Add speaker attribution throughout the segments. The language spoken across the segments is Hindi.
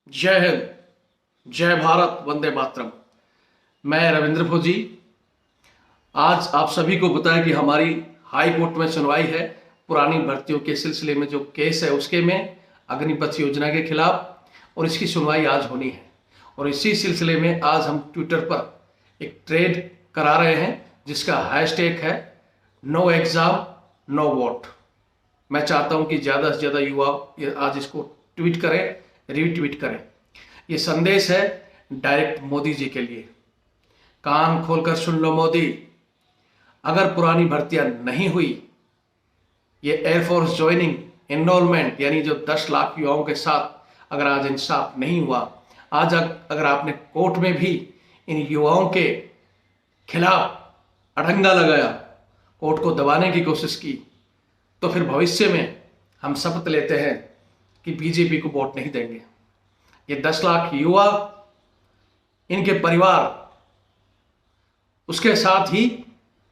Speaker 1: जय हिंद, जय भारत, वंदे मातरम। मैं रविंद्र फौजी। आज आप सभी को पता है कि हमारी हाई कोर्ट में सुनवाई है पुरानी भर्तियों के सिलसिले में। जो केस है उसके में अग्निपथ योजना के खिलाफ, और इसकी सुनवाई आज होनी है। और इसी सिलसिले में आज हम ट्विटर पर एक ट्रेड करा रहे हैं जिसका हैशटैग है नो एग्जाम नो वोट। मैं चाहता हूं कि ज़्यादा से ज़्यादा युवा आज इसको ट्वीट करें, रीट्वीट करें। ये संदेश है डायरेक्ट मोदी जी के लिए। कान खोलकर सुन लो मोदी, अगर पुरानी भर्तियां नहीं हुई, ये एयरफोर्स ज्वाइनिंग एनरोलमेंट यानी जो 10 लाख युवाओं के साथ अगर आज इंसाफ नहीं हुआ, आज अगर आपने कोर्ट में भी इन युवाओं के खिलाफ अड़ंगा लगाया, कोर्ट को दबाने की कोशिश की, तो फिर भविष्य में हम शपथ लेते हैं कि बीजेपी को वोट नहीं देंगे। ये 10 लाख युवा, इनके परिवार, उसके साथ ही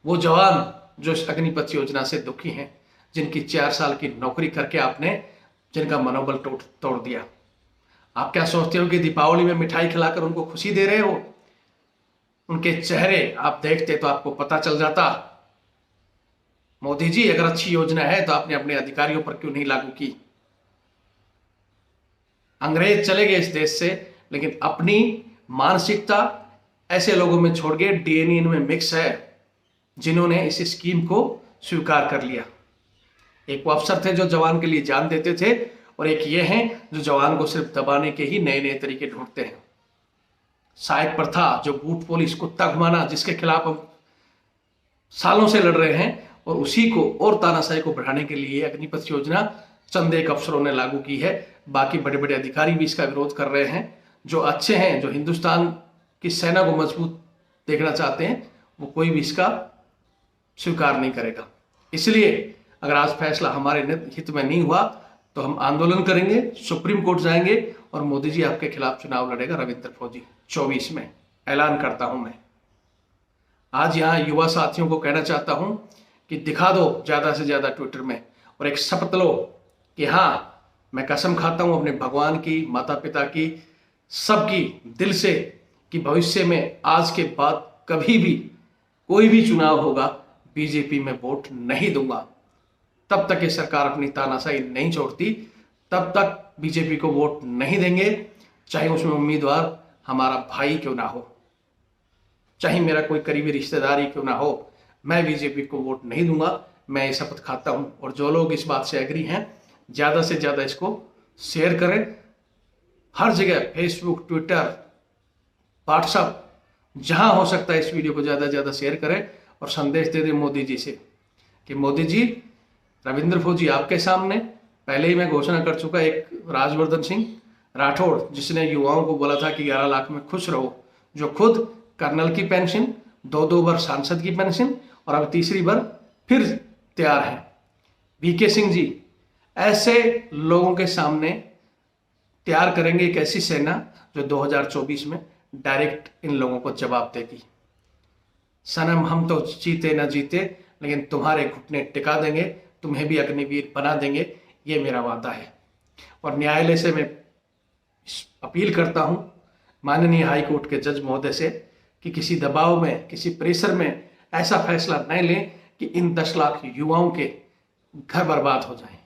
Speaker 1: वो जवान जो इस अग्निपथ योजना से दुखी हैं, जिनकी 4 साल की नौकरी करके आपने जिनका मनोबल तोड़ दिया। आप क्या सोचते हो कि दीपावली में मिठाई खिलाकर उनको खुशी दे रहे हो? उनके चेहरे आप देखते तो आपको पता चल जाता। मोदी जी, अगर अच्छी योजना है तो आपने अपने अधिकारियों पर क्यों नहीं लागू की? अंग्रेज चले गए इस देश से, लेकिन अपनी मानसिकता ऐसे लोगों में छोड़ गए, डीएनए इनमें मिक्स है, जिन्होंने इस स्कीम को स्वीकार कर लिया। एक वो अफसर थे जो जवान के लिए जान देते थे, और एक ये हैं जो जवान को सिर्फ दबाने के ही नए नए तरीके ढूंढते हैं। सहायक प्रथा, जो बूट पुलिस, कुत्ता घुमाना, जिसके खिलाफ हम सालों से लड़ रहे हैं, और उसी को और तानाशाही को बढ़ाने के लिए अग्निपथ योजना चंद एक अफसरों ने लागू की है। बाकी बड़े बड़े अधिकारी भी इसका विरोध कर रहे हैं। जो अच्छे हैं, जो हिंदुस्तान की सेना को मजबूत देखना चाहते हैं, वो कोई भी इसका स्वीकार नहीं करेगा। इसलिए अगर आज फैसला हमारे हित में नहीं हुआ तो हम आंदोलन करेंगे, सुप्रीम कोर्ट जाएंगे, और मोदी जी आपके खिलाफ चुनाव लड़ेगा रविंद्र फौजी 24 में। ऐलान करता हूं मैं आज यहाँ युवा साथियों को कहना चाहता हूं कि दिखा दो ज्यादा से ज्यादा ट्विटर में, और एक शपथ लो कि हाँ, मैं कसम खाता हूं अपने भगवान की, माता पिता की, सबकी, दिल से, कि भविष्य में आज के बाद कभी भी कोई भी चुनाव होगा, बीजेपी में वोट नहीं दूंगा। तब तक ये सरकार अपनी तानाशाही नहीं छोड़ती, तब तक बीजेपी को वोट नहीं देंगे, चाहे उसमें उम्मीदवार हमारा भाई क्यों ना हो, चाहे मेरा कोई करीबी रिश्तेदार ही क्यों ना हो, मैं बीजेपी को वोट नहीं दूंगा। मैं ये शपथ खाता हूं। और जो लोग इस बात से एग्री हैं, ज़्यादा से ज़्यादा इसको शेयर करें, हर जगह, फेसबुक, ट्विटर, व्हाट्सएप, जहां हो सकता है इस वीडियो को ज़्यादा से ज़्यादा शेयर करें, और संदेश दे दें मोदी जी से कि मोदी जी, रविंद्र फौजी आपके सामने पहले ही मैं घोषणा कर चुका। एक राजवर्धन सिंह राठौड़, जिसने युवाओं को बोला था कि 11 लाख में खुश रहो, जो खुद कर्नल की पेंशन, 2 बार सांसद की पेंशन, और अब तीसरी बार फिर तैयार है। वीके सिंह जी, ऐसे लोगों के सामने तैयार करेंगे एक ऐसी सेना जो 2024 में डायरेक्ट इन लोगों को जवाब देगी। सनम, हम तो जीते ना जीते, लेकिन तुम्हारे घुटने टिका देंगे, तुम्हें भी अग्निवीर बना देंगे, ये मेरा वादा है। और न्यायालय से मैं अपील करता हूं, माननीय हाई कोर्ट के जज महोदय से, कि किसी दबाव में, किसी प्रेशर में ऐसा फैसला न लें कि इन 10 लाख युवाओं के घर बर्बाद हो जाएं,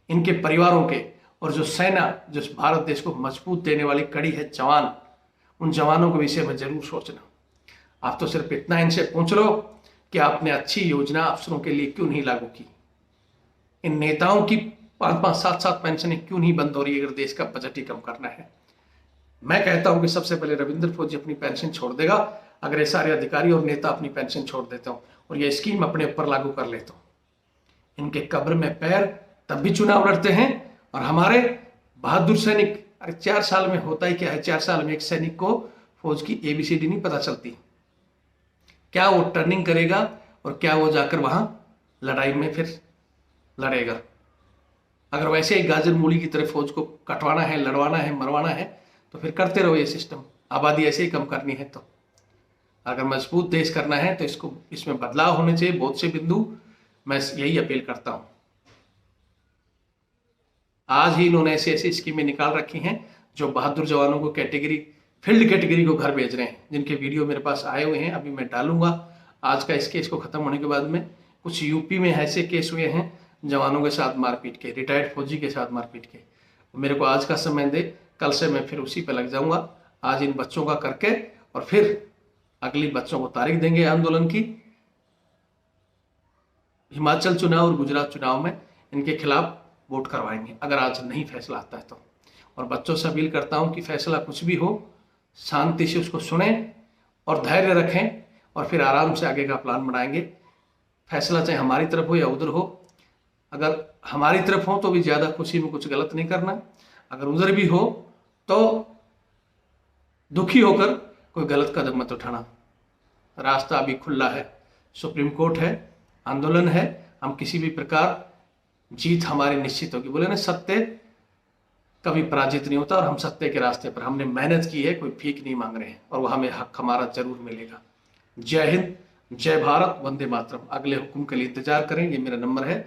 Speaker 1: इनके परिवारों के, और जो सेना, जो भारत देश को मजबूत देने वाली कड़ी है, जवान, उन जवानों के विषय में जरूर सोचना। आप तो सिर्फ इतना इनसे पूछ लो कि आपने अच्छी योजना अफसरों के लिए क्यों नहीं लागू की? इन नेताओं की 5-5, 7-7 पेंशनें क्यों नहीं बंद हो रही अगर देश का बजट ही कम करना है? मैं कहता हूं कि सबसे पहले रविंद्र फौजी अपनी पेंशन छोड़ देगा अगर ये सारे अधिकारी और नेता अपनी पेंशन छोड़ देते हो और ये स्कीम अपने ऊपर लागू कर लेते हो। इनके कब्र में पैर तब भी चुनाव लड़ते हैं, और हमारे बहादुर सैनिक, अरे 4 साल में होता ही क्या है? 4 साल में एक सैनिक को फौज की ABCD नहीं पता चलती। क्या वो टर्निंग करेगा, और क्या वो जाकर वहां लड़ाई में फिर लड़ेगा? अगर वैसे ही गाजर मूली की तरह फौज को कटवाना है, लड़वाना है, मरवाना है, तो फिर करते रहो ये सिस्टम। आबादी ऐसे ही कम करनी है तो अगर मजबूत देश करना है तो इसमें बदलाव होने चाहिए, बहुत से बिंदु। मैं यही अपील करता हूं। आज ही इन्होंने ऐसी ऐसी स्कीमें निकाल रखी हैं जो बहादुर जवानों को कैटेगरी, फील्ड कैटेगरी को घर भेज रहे हैं, जिनके वीडियो मेरे पास आए हुए हैं, अभी मैं डालूंगा। आज का इस केस को खत्म होने के बाद में कुछ यूपी में ऐसे केस हुए हैं जवानों के साथ मारपीट के, रिटायर्ड फौजी के साथ मारपीट के। मेरे को आज का समय दे, कल से मैं फिर उसी पे लग जाऊंगा। आज इन बच्चों का करके और फिर अगली बच्चों को तारीख देंगे आंदोलन की। हिमाचल चुनाव और गुजरात चुनाव में इनके खिलाफ वोट करवाएंगे अगर आज नहीं फैसला आता है तो। और बच्चों से अपील करता हूं कि फैसला कुछ भी हो, शांति से उसको सुने और धैर्य रखें और फिर आराम से आगे का प्लान बनाएंगे। फैसला चाहे हमारी तरफ हो या उधर हो, अगर हमारी तरफ हो तो भी ज़्यादा खुशी में कुछ गलत नहीं करना, अगर उधर भी हो तो दुखी होकर कोई गलत कदम मत उठाना। रास्ता अभी खुला है, सुप्रीम कोर्ट है, आंदोलन है, हम किसी भी प्रकार जीत हमारी निश्चित होगी। बोले ना, सत्य कभी पराजित नहीं होता और हम सत्य के रास्ते पर, हमने मेहनत की है, कोई भीख नहीं मांग रहे हैं और वह हमें हक हमारा जरूर मिलेगा। जय हिंद, जय भारत, वंदे मातरम। अगले हुक्म के लिए इंतजार करें, ये मेरा नंबर है।